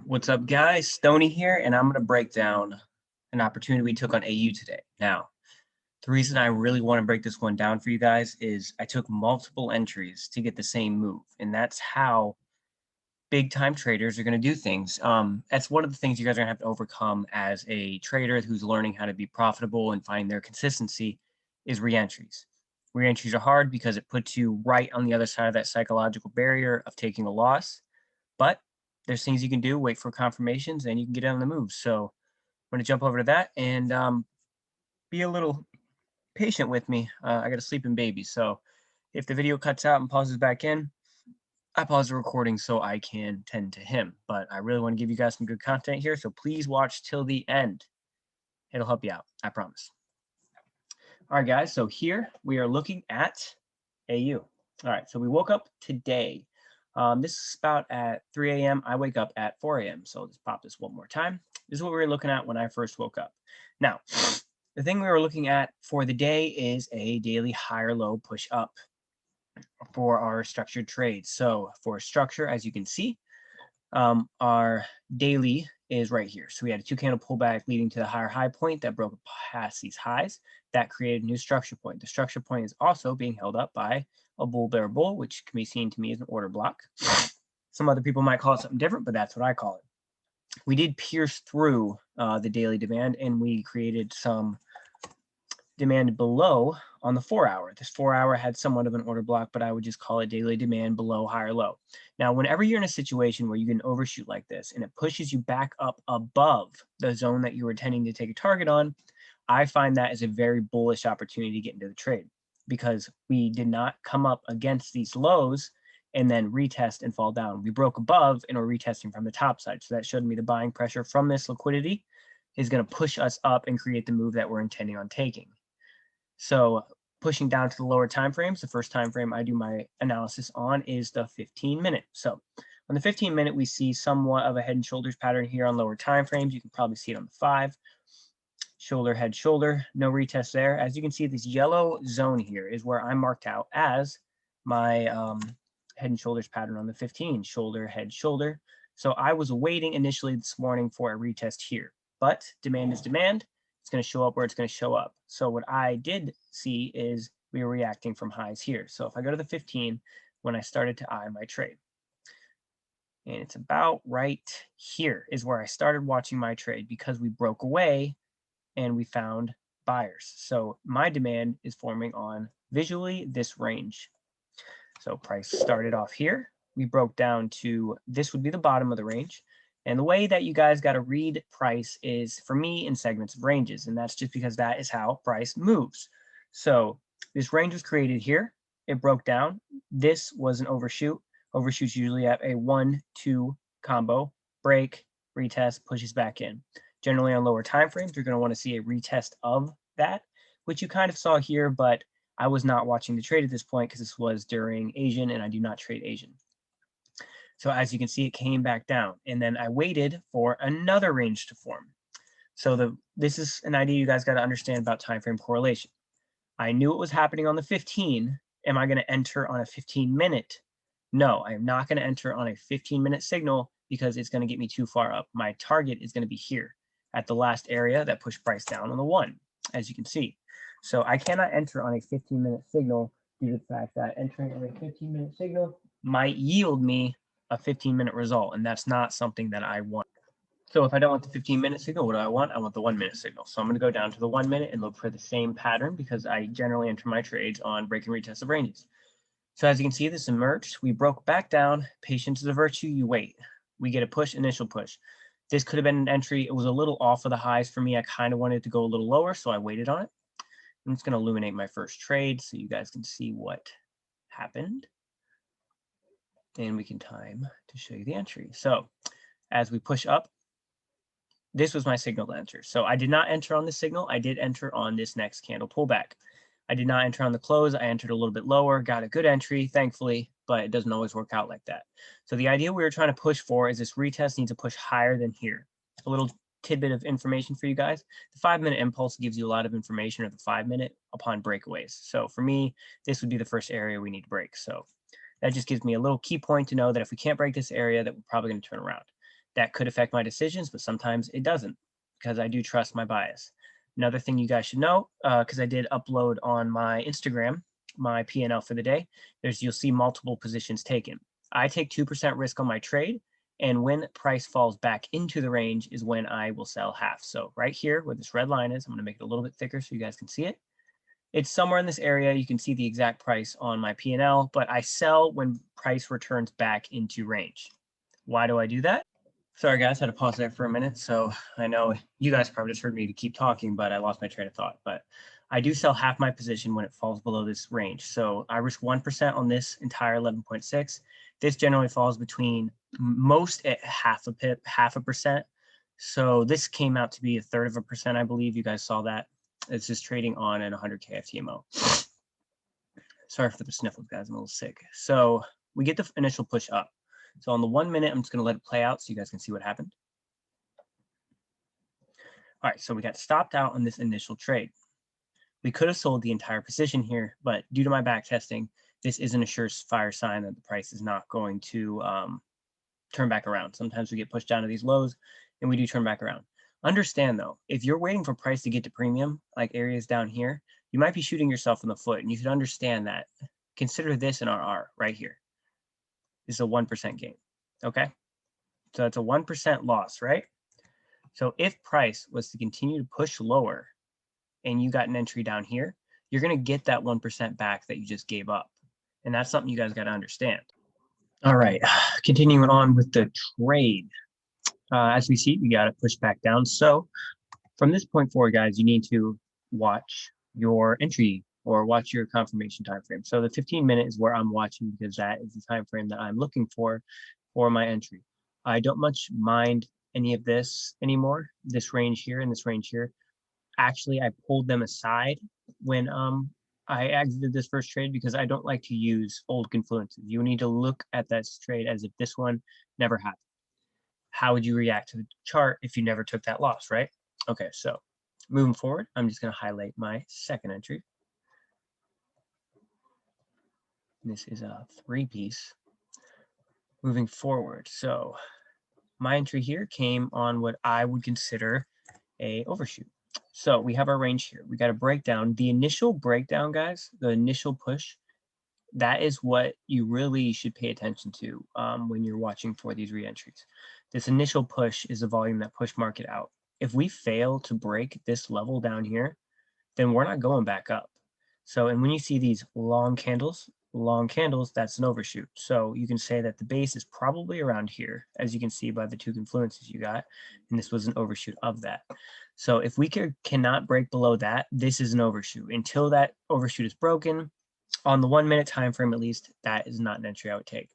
What's up, guys? Stony here, and I'm going to break down an opportunity we took on AU today. Now, the reason I really want to break this one down for you guys is I took multiple entries to get the same move, and that's how big time traders are going to do things. That's one of the things you guys are going to have to overcome as a trader who's learning how to be profitable and find their consistency is reentries. Reentries are hard because it puts you right on the other side of that psychological barrier of taking a loss. But there's things you can do, wait for confirmations, and you can get on the move. So I'm going to jump over to that and be a little patient with me. I got a sleeping baby. So if the video cuts out and pauses back in, I pause the recording so I can tend to him. But I really want to give you guys some good content here. So please watch till the end. It'll help you out. I promise. All right, guys. So here we are looking at AU. All right. So we woke up today. This is about at 3 a.m. I wake up at 4 a.m. So let's pop this one more time. This is what we were looking at when I first woke up. Now, the thing we were looking at for the day is a daily higher low push up for our structured trades. So for structure, as you can see, our daily is right here. So we had a 2 candle pullback leading to the higher high point that broke past these highs. That created a new structure point. The structure point is also being held up by a bull bear bull, which can be seen to me as an order block. Some other people might call it something different, but that's what I call it. We did pierce through the daily demand, and we created some demand below on the 4-hour. This 4-hour had somewhat of an order block, but I would just call it daily demand below higher low. Now, whenever you're in a situation where you can overshoot like this and it pushes you back up above the zone that you were intending to take a target on, I find that is a very bullish opportunity to get into the trade because we did not come up against these lows and then retest and fall down. We broke above and we're retesting from the top side. So that showed me the buying pressure from this liquidity is going to push us up and create the move that we're intending on taking. So pushing down to the lower time frames, the first time frame I do my analysis on is the 15-minute. So on the 15-minute, we see somewhat of a head and shoulders pattern here on lower time frames. You can probably see it on the 5. Shoulder, head, shoulder, no retest there. As you can see, this yellow zone here is where I'm marked out as my head and shoulders pattern on the 15, shoulder, head, shoulder. So I was waiting initially this morning for a retest here, but demand is demand. It's going to show up where it's going to show up. So what I did see is we were reacting from highs here. So if I go to the 15, when I started to eye my trade, and it's about right here is where I started watching my trade because we broke away and we found buyers. So my demand is forming on visually this range. So price started off here. We broke down to this would be the bottom of the range. And the way that you guys got to read price is, for me, in segments of ranges. And that's just because that is how price moves. So this range was created here. It broke down. This was an overshoot. Overshoots usually at a 1-2 combo. Break, retest, pushes back in. Generally on lower time frames, you're going to want to see a retest of that, which you kind of saw here, but I was not watching the trade at this point because this was during Asian and I do not trade Asian. So as you can see, it came back down. And then I waited for another range to form. So this is an idea you guys got to understand about time frame correlation. I knew it was happening on the 15. Am I going to enter on a 15-minute? No, I am not going to enter on a 15-minute signal because it's going to get me too far up. My target is going to be here at the last area that pushed price down on the 1, as you can see. So I cannot enter on a 15-minute signal due to the fact that entering on a 15-minute signal might yield me a 15-minute result, and that's not something that I want. So if I don't want the 15-minute signal, what do I want? I want the 1-minute signal. So I'm going to go down to the 1 minute and look for the same pattern because I generally enter my trades on break and retest of ranges. So as you can see, this emerged. We broke back down. Patience is a virtue. You wait. We get a push, initial push. This could have been an entry. It was a little off of the highs for me. I kind of wanted to go a little lower, so I waited on it. I'm just going to illuminate my first trade so you guys can see what happened. And we can time to show you the entry. So as we push up, this was my signal to enter. So I did not enter on this signal. I did enter on this next candle pullback. I did not enter on the close. I entered a little bit lower, got a good entry, thankfully, but it doesn't always work out like that. So the idea we were trying to push for is this retest needs to push higher than here. A little tidbit of information for you guys. The 5-minute impulse gives you a lot of information, or the 5-minute upon breakaways. So for me, this would be the first area we need to break. So that just gives me a little key point to know that if we can't break this area, that we're probably going to turn around. That could affect my decisions, but sometimes it doesn't because I do trust my bias. Another thing you guys should know, because I did upload on my Instagram, my P&L for the day, you'll see multiple positions taken. I take 2% risk on my trade, and when price falls back into the range is when I will sell half. So right here where this red line is, I'm going to make it a little bit thicker so you guys can see it. It's somewhere in this area. You can see the exact price on my P&L, but I sell when price returns back into range. Why do I do that? Sorry, guys, had to pause there for a minute. So I know you guys probably just heard me to keep talking, but I lost my train of thought. But I do sell half my position when it falls below this range. So I risk 1% on this entire 11.6. This generally falls between most at half a pip, half a percent. So this came out to be 1/3 of a percent, I believe. You guys saw that. It's just trading on an 100K FTMO. Sorry for the sniffles, guys. I'm a little sick. So we get the initial push up. So on the 1 minute, I'm just going to let it play out so you guys can see what happened. All right, so we got stopped out on this initial trade. We could have sold the entire position here, but due to my back testing, this isn't a surefire sign that the price is not going to turn back around. Sometimes we get pushed down to these lows and we do turn back around. Understand though, if you're waiting for price to get to premium, like areas down here, you might be shooting yourself in the foot, and you should understand that. Consider this an RR right here. This is a 1% gain, okay? So it's a 1% loss, right? So if price was to continue to push lower and you got an entry down here, you're going to get that 1% back that you just gave up. And that's something you guys got to understand. All right, continuing on with the trade. As we see, we got to push back down. So from this point forward, guys, you need to watch your entry or watch your confirmation time frame. So the 15-minute is where I'm watching because that is the time frame that I'm looking for my entry. I don't much mind any of this anymore, this range here and this range here. Actually, I pulled them aside when I exited this first trade because I don't like to use old confluences. You need to look at this trade as if this one never happened. How would you react to the chart if you never took that loss, right? Okay, so moving forward, I'm just going to highlight my second entry. This is a 3-piece. Moving forward, so my entry here came on what I would consider a overshoot. So we have our range here. We got a breakdown. The initial breakdown, guys, the initial push, that is what you really should pay attention to when you're watching for these reentries. This initial push is the volume that pushed market out. If we fail to break this level down here, then we're not going back up. So, and when you see these long candles, that's an overshoot. So you can say that the base is probably around here, as you can see by the two confluences you got, and this was an overshoot of that. So if we cannot break below that, this is an overshoot. Until that overshoot is broken, on the 1 minute time frame at least, that is not an entry I would take.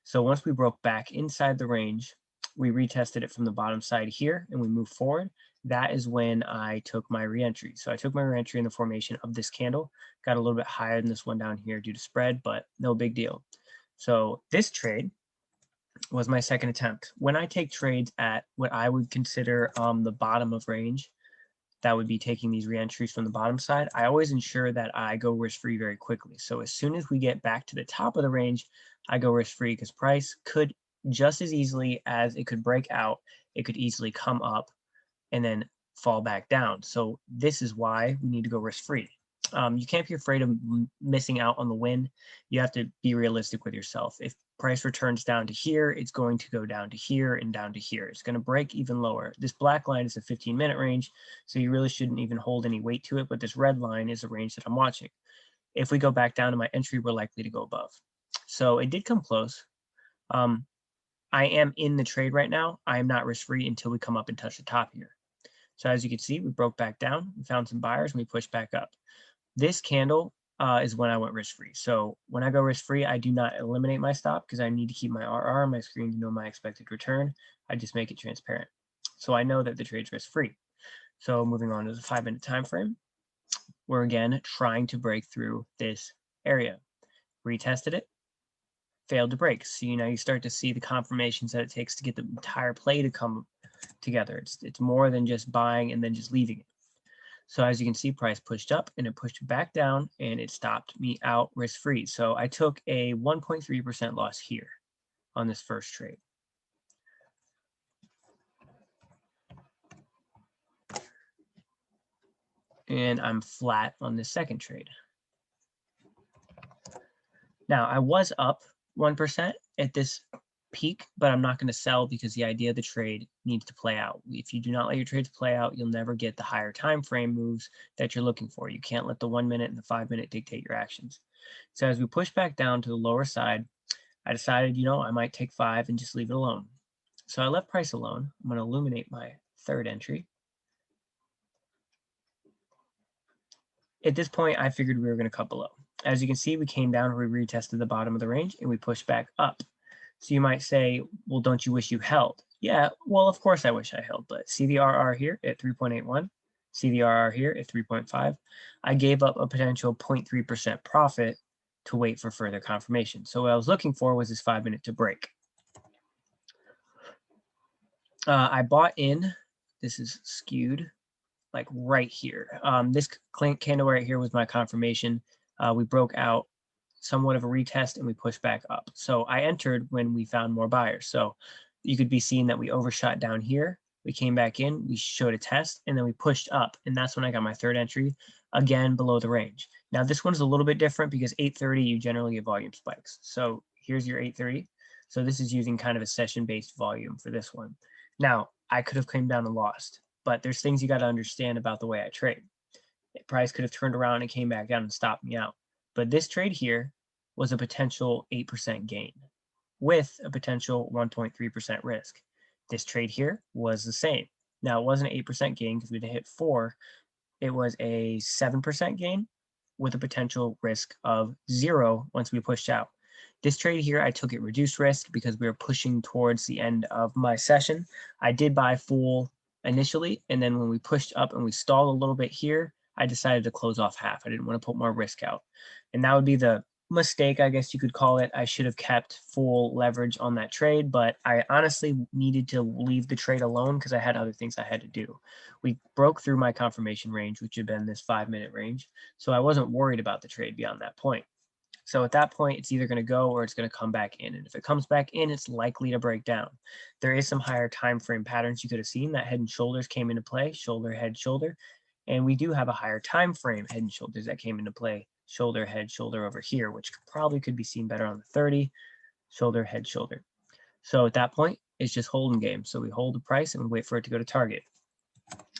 So once we broke back inside the range, we retested it from the bottom side here and we moved forward. That is when I took my reentry. So I took my reentry in the formation of this candle, got a little bit higher than this one down here due to spread, but no big deal. So this trade was my second attempt. When I take trades at what I would consider the bottom of range, that would be taking these reentries from the bottom side, I always ensure that I go risk-free very quickly. So as soon as we get back to the top of the range, I go risk-free because price could just as easily as it could break out, it could easily come up and then fall back down. So this is why we need to go risk-free. You can't be afraid of missing out on the win. You have to be realistic with yourself. If price returns down to here, it's going to go down to here and down to here. It's going to break even lower. This black line is a 15-minute range, so you really shouldn't even hold any weight to it, but this red line is a range that I'm watching. If we go back down to my entry, we're likely to go above. So it did come close. I am in the trade right now. I am not risk-free until we come up and touch the top here. So as you can see, we broke back down, we found some buyers, and we pushed back up. This candle is when I went risk-free. So when I go risk-free, I do not eliminate my stop because I need to keep my RR on my screen to know my expected return. I just make it transparent. So I know that the trade's risk-free. So moving on to the 5-minute time frame, we're again trying to break through this area. Retested it, failed to break. So now you start to see the confirmations that it takes to get the entire play to come together. It's more than just buying and then just leaving it. So as you can see, price pushed up and it pushed back down and it stopped me out risk-free. So I took a 1.3% loss here on this first trade. and I'm flat on this second trade. Now I was up 1% at this peak, but I'm not going to sell because the idea of the trade needs to play out. If you do not let your trades play out, you'll never get the higher time frame moves that you're looking for. You can't let the 1 minute and the 5 minute dictate your actions. So as we push back down to the lower side, I decided, I might take 5 and just leave it alone. So I left price alone. I'm going to illuminate my third entry. At this point, I figured we were going to cut below. As you can see, we came down, we retested the bottom of the range, and we pushed back up. So you might say, well, don't you wish you held? Yeah, well, of course I wish I held, but see the RR here at 3.81, see the RR here at 3.5. I gave up a potential 0.3% profit to wait for further confirmation. So what I was looking for was this 5 minute to break. I bought in, this is skewed, like right here. This candle right here was my confirmation. We broke out somewhat of a retest and we pushed back up. So I entered when we found more buyers. So you could be seeing that we overshot down here. We came back in, we showed a test, and then we pushed up. And that's when I got my third entry, again below the range. Now this one's a little bit different because 8:30 you generally get volume spikes. So here's your 8:30. So this is using kind of a session-based volume for this one. Now I could have came down and lost, but there's things you got to understand about the way I trade. The price could have turned around and came back down and stopped me out. But this trade here was a potential 8% gain with a potential 1.3% risk. This trade here was the same. Now, it wasn't an 8% gain because we hit 4. It was a 7% gain with a potential risk of 0 once we pushed out. This trade here, I took it reduced risk because we were pushing towards the end of my session. I did buy full initially, and then when we pushed up and we stalled a little bit here, I decided to close off half. I didn't want to put more risk out. And that would be the mistake, I guess you could call it. I should have kept full leverage on that trade, but I honestly needed to leave the trade alone because I had other things I had to do. We broke through my confirmation range, which had been this 5 minute range. So I wasn't worried about the trade beyond that point. So at that point, it's either going to go or it's going to come back in. And if it comes back in, it's likely to break down. There is some higher time frame patterns you could have seen that head and shoulders came into play, shoulder, head, shoulder. And we do have a higher time frame head and shoulders that came into play, shoulder, head, shoulder over here, which probably could be seen better on the 30, shoulder, head, shoulder. So at that point, it's just holding game. So we hold the price and we wait for it to go to target.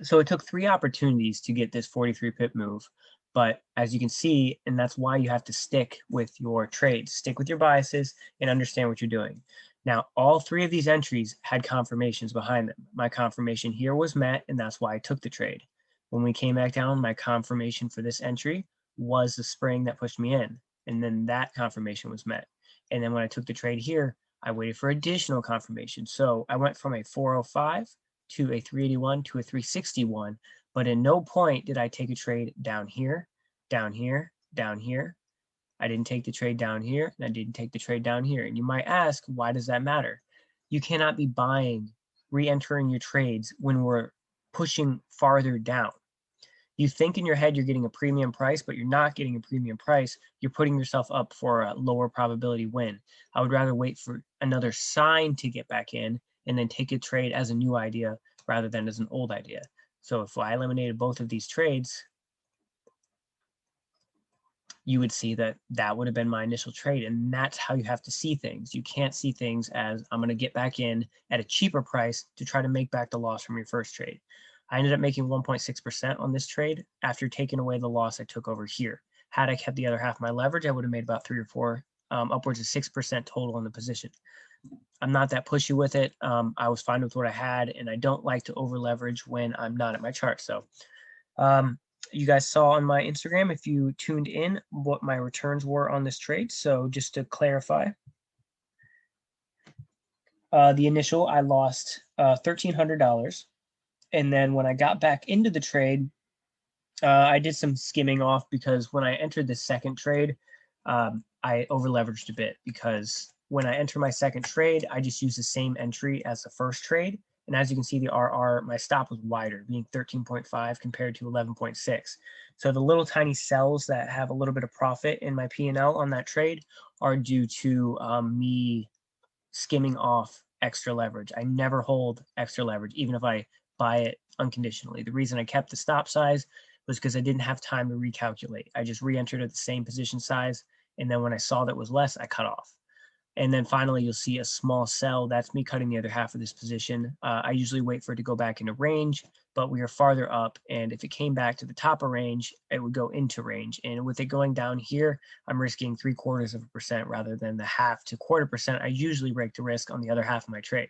So it took 3 opportunities to get this 43 pip move. But as you can see, and that's why you have to stick with your trades, stick with your biases and understand what you're doing. Now, all 3 of these entries had confirmations behind them. My confirmation here was met, and that's why I took the trade. When we came back down, my confirmation for this entry was the spring that pushed me in, and then that confirmation was met. And then when I took the trade here, I waited for additional confirmation. So I went from a 405 to a 381 to a 361, but in no point did I take a trade down here, down here, down here. I didn't take the trade down here, and I didn't take the trade down here. And you might ask, why does that matter? You cannot be buying, re-entering your trades when we're pushing farther down. You think in your head you're getting a premium price, but you're not getting a premium price. You're putting yourself up for a lower probability win. I would rather wait for another sign to get back in and then take a trade as a new idea rather than as an old idea. So if I eliminated both of these trades, you would see that that would have been my initial trade. And that's how you have to see things. You can't see things as I'm going to get back in at a cheaper price to try to make back the loss from your first trade. I ended up making 1.6% on this trade after taking away the loss I took over here. Had I kept the other half of my leverage, I would have made about 3 or 4, upwards of 6% total in the position. I'm not that pushy with it. I was fine with what I had, and I don't like to over leverage when I'm not at my chart. So you guys saw on my Instagram, if you tuned in, what my returns were on this trade. So just to clarify, the initial, I lost $1,300. And then when I got back into the trade, I did some skimming off because when I entered the second trade, I over leveraged a bit because when I enter my second trade, I just use the same entry as the first trade. And as you can see, the RR, my stop was wider, being 13.5 compared to 11.6. So the little tiny sells that have a little bit of profit in my P&L on that trade are due to me skimming off extra leverage. I never hold extra leverage, even if I buy it unconditionally. The reason I kept the stop size was because I didn't have time to recalculate. I just re-entered at the same position size. And then when I saw that was less, I cut off. And then finally, you'll see a small sell. That's me cutting the other half of this position. I usually wait for it to go back into range, but we are farther up. And if it came back to the top of range, it would go into range. And with it going down here, I'm risking 0.75% rather than the 0.5 to 0.25% I usually break the risk on the other half of my trade.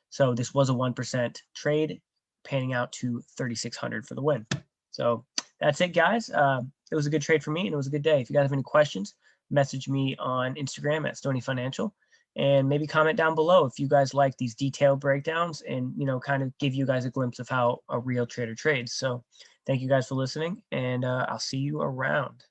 So this was a 1% trade, panning out to 3,600 for the win. So that's it, guys. It was a good trade for me, and it was a good day. If you guys have any questions, message me on Instagram at Stony Financial, and maybe comment down below if you guys like these detailed breakdowns and, kind of give you guys a glimpse of how a real trader trades. So thank you guys for listening, and I'll see you around.